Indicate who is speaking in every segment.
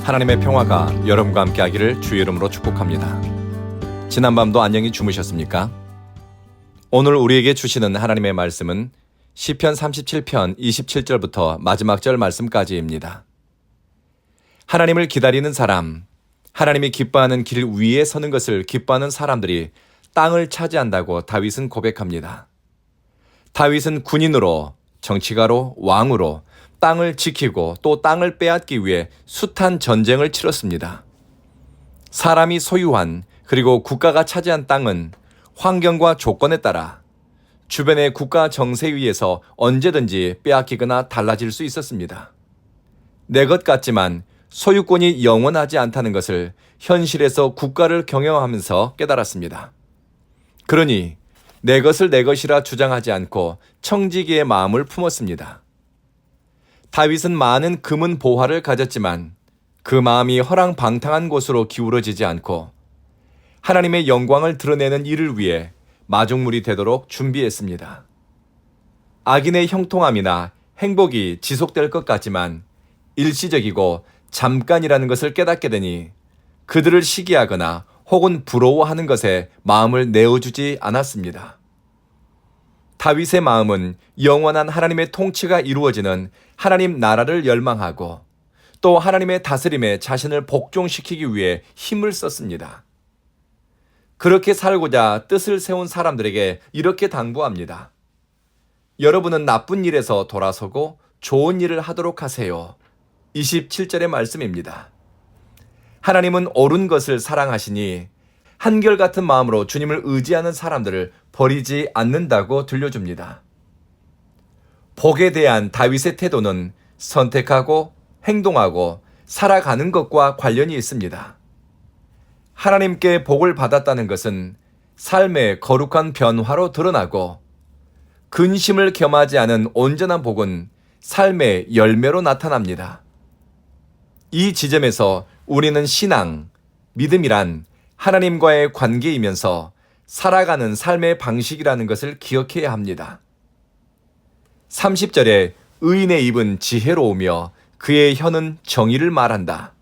Speaker 1: 하나님의 평화가 여러분과 함께 하기를 주의 이름으로 축복합니다. 지난밤도 안녕히 주무셨습니까? 오늘 우리에게 주시는 하나님의 말씀은 시편 37편 27절부터 마지막 절 말씀까지입니다. 하나님을 기다리는 사람, 하나님이 기뻐하는 길 위에 서는 것을 기뻐하는 사람들이 땅을 차지한다고 다윗은 고백합니다. 다윗은 군인으로, 정치가로, 왕으로 땅을 지키고 또 땅을 빼앗기 위해 숱한 전쟁을 치렀습니다. 사람이 소유한 그리고 국가가 차지한 땅은 환경과 조건에 따라 주변의 국가 정세에 의해서 언제든지 빼앗기거나 달라질 수 있었습니다. 내 것 같지만 소유권이 영원하지 않다는 것을 현실에서 국가를 경영하면서 깨달았습니다. 그러니 내 것을 내 것이라 주장하지 않고 청지기의 마음을 품었습니다. 다윗은 많은 금은 보화를 가졌지만 그 마음이 허랑방탕한 곳으로 기울어지지 않고 하나님의 영광을 드러내는 일을 위해 마중물이 되도록 준비했습니다. 악인의 형통함이나 행복이 지속될 것 같지만 일시적이고 잠깐이라는 것을 깨닫게 되니 그들을 시기하거나 혹은 부러워하는 것에 마음을 내어주지 않았습니다. 다윗의 마음은 영원한 하나님의 통치가 이루어지는 하나님 나라를 열망하고 또 하나님의 다스림에 자신을 복종시키기 위해 힘을 썼습니다. 그렇게 살고자 뜻을 세운 사람들에게 이렇게 당부합니다. 여러분은 나쁜 일에서 돌아서고 좋은 일을 하도록 하세요. 27절의 말씀입니다. 하나님은 옳은 것을 사랑하시니 한결같은 마음으로 주님을 의지하는 사람들을 버리지 않는다고 들려줍니다. 복에 대한 다윗의 태도는 선택하고 행동하고 살아가는 것과 관련이 있습니다. 하나님께 복을 받았다는 것은 삶의 거룩한 변화로 드러나고 근심을 겸하지 않은 온전한 복은 삶의 열매로 나타납니다. 이 지점에서 우리는 신앙, 믿음이란 하나님과의 관계이면서 살아가는 삶의 방식이라는 것을 기억해야 합니다. 30절에 의인의 입은 지혜로우며 그의 혀는 정의를 말한다.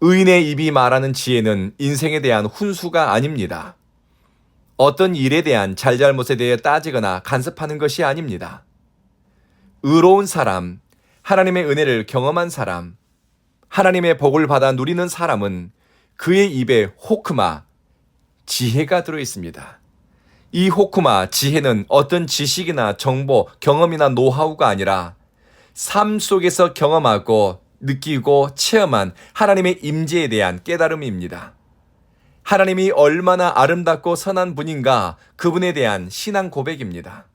Speaker 1: 의인의 입이 말하는 지혜는 인생에 대한 훈수가 아닙니다. 어떤 일에 대한 잘잘못에 대해 따지거나 간섭하는 것이 아닙니다. 의로운 사람, 하나님의 은혜를 경험한 사람, 하나님의 복을 받아 누리는 사람은 그의 입에 호크마, 지혜가 들어있습니다. 이 호크마, 지혜는 어떤 지식이나 정보, 경험이나 노하우가 아니라 삶 속에서 경험하고 느끼고 체험한 하나님의 임재에 대한 깨달음입니다. 하나님이 얼마나 아름답고 선한 분인가 그분에 대한 신앙 고백입니다.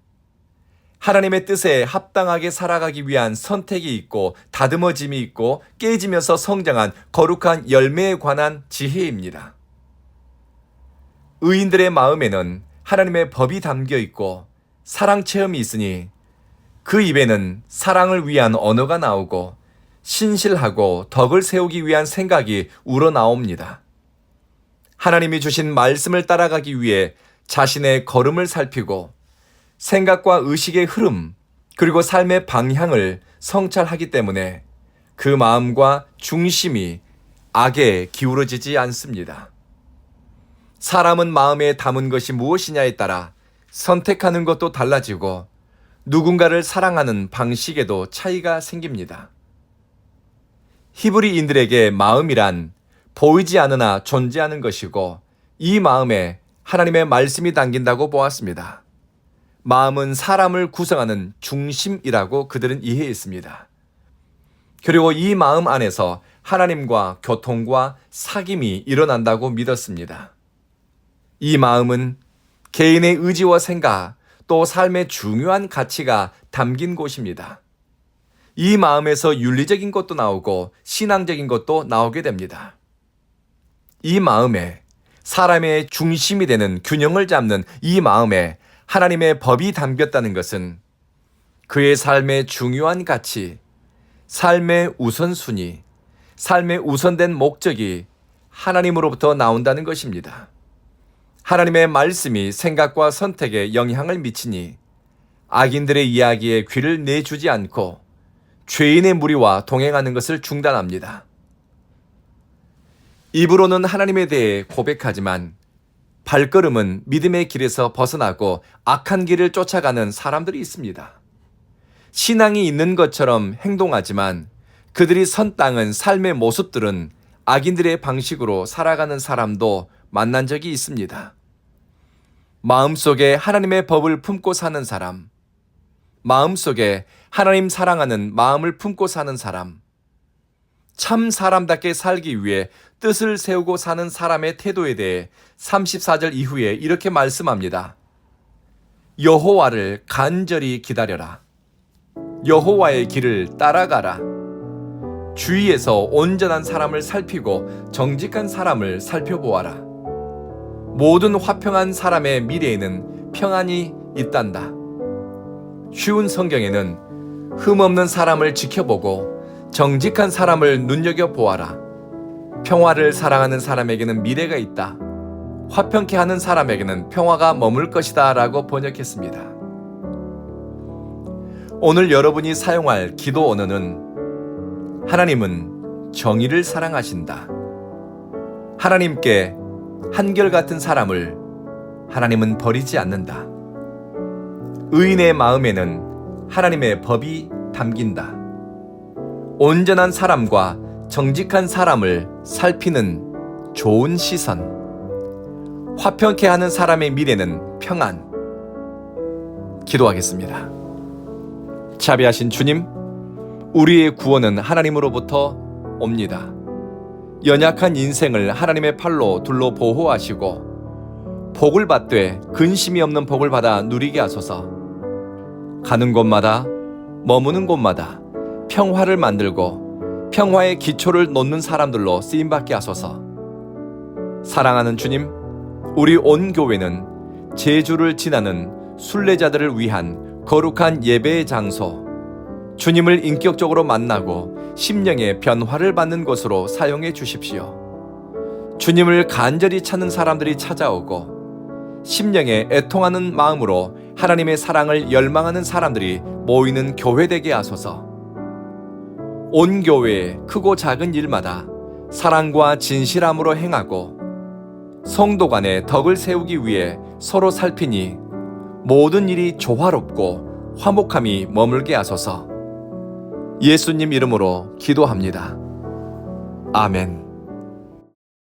Speaker 1: 하나님의 뜻에 합당하게 살아가기 위한 선택이 있고 다듬어짐이 있고 깨지면서 성장한 거룩한 열매에 관한 지혜입니다. 의인들의 마음에는 하나님의 법이 담겨 있고 사랑 체험이 있으니 그 입에는 사랑을 위한 언어가 나오고 신실하고 덕을 세우기 위한 생각이 우러나옵니다. 하나님이 주신 말씀을 따라가기 위해 자신의 걸음을 살피고 생각과 의식의 흐름 그리고 삶의 방향을 성찰하기 때문에 그 마음과 중심이 악에 기울어지지 않습니다. 사람은 마음에 담은 것이 무엇이냐에 따라 선택하는 것도 달라지고 누군가를 사랑하는 방식에도 차이가 생깁니다. 히브리인들에게 마음이란 보이지 않으나 존재하는 것이고 이 마음에 하나님의 말씀이 담긴다고 보았습니다. 마음은 사람을 구성하는 중심이라고 그들은 이해했습니다. 그리고 이 마음 안에서 하나님과 교통과 사귐이 일어난다고 믿었습니다. 이 마음은 개인의 의지와 생각 또 삶의 중요한 가치가 담긴 곳입니다. 이 마음에서 윤리적인 것도 나오고 신앙적인 것도 나오게 됩니다. 이 마음에 사람의 중심이 되는 균형을 잡는 이 마음에 하나님의 법이 담겼다는 것은 그의 삶의 중요한 가치, 삶의 우선순위, 삶의 우선된 목적이 하나님으로부터 나온다는 것입니다. 하나님의 말씀이 생각과 선택에 영향을 미치니 악인들의 이야기에 귀를 내주지 않고 죄인의 무리와 동행하는 것을 중단합니다. 입으로는 하나님에 대해 고백하지만 발걸음은 믿음의 길에서 벗어나고 악한 길을 쫓아가는 사람들이 있습니다. 신앙이 있는 것처럼 행동하지만 그들이 선 땅은 삶의 모습들은 악인들의 방식으로 살아가는 사람도 만난 적이 있습니다. 마음속에 하나님의 법을 품고 사는 사람, 마음속에 하나님 사랑하는 마음을 품고 사는 사람, 참 사람답게 살기 위해 뜻을 세우고 사는 사람의 태도에 대해 34절 이후에 이렇게 말씀합니다. 여호와를 간절히 기다려라. 여호와의 길을 따라가라. 주위에서 온전한 사람을 살피고 정직한 사람을 살펴보아라. 모든 화평한 사람의 미래에는 평안이 있단다. 쉬운 성경에는 흠없는 사람을 지켜보고 정직한 사람을 눈여겨보아라. 평화를 사랑하는 사람에게는 미래가 있다. 화평케 하는 사람에게는 평화가 머물 것이다 라고 번역했습니다. 오늘 여러분이 사용할 기도 언어는 하나님은 정의를 사랑하신다. 하나님께 한결같은 사람을 하나님은 버리지 않는다. 의인의 마음에는 하나님의 법이 담긴다. 온전한 사람과 정직한 사람을 살피는 좋은 시선. 화평케 하는 사람의 미래는 평안. 기도하겠습니다. 자비하신 주님, 우리의 구원은 하나님으로부터 옵니다. 연약한 인생을 하나님의 팔로 둘러 보호하시고 복을 받되 근심이 없는 복을 받아 누리게 하소서. 가는 곳마다 머무는 곳마다 평화를 만들고 평화의 기초를 놓는 사람들로 쓰임받게 하소서. 사랑하는 주님, 우리 온 교회는 제주를 지나는 순례자들을 위한 거룩한 예배의 장소, 주님을 인격적으로 만나고 심령의 변화를 받는 것으로 사용해 주십시오. 주님을 간절히 찾는 사람들이 찾아오고 심령에 애통하는 마음으로 하나님의 사랑을 열망하는 사람들이 모이는 교회 되게 하소서. 온 교회의 크고 작은 일마다 사랑과 진실함으로 행하고 성도 간의 덕을 세우기 위해 서로 살피니 모든 일이 조화롭고 화목함이 머물게 하소서. 예수님 이름으로 기도합니다. 아멘.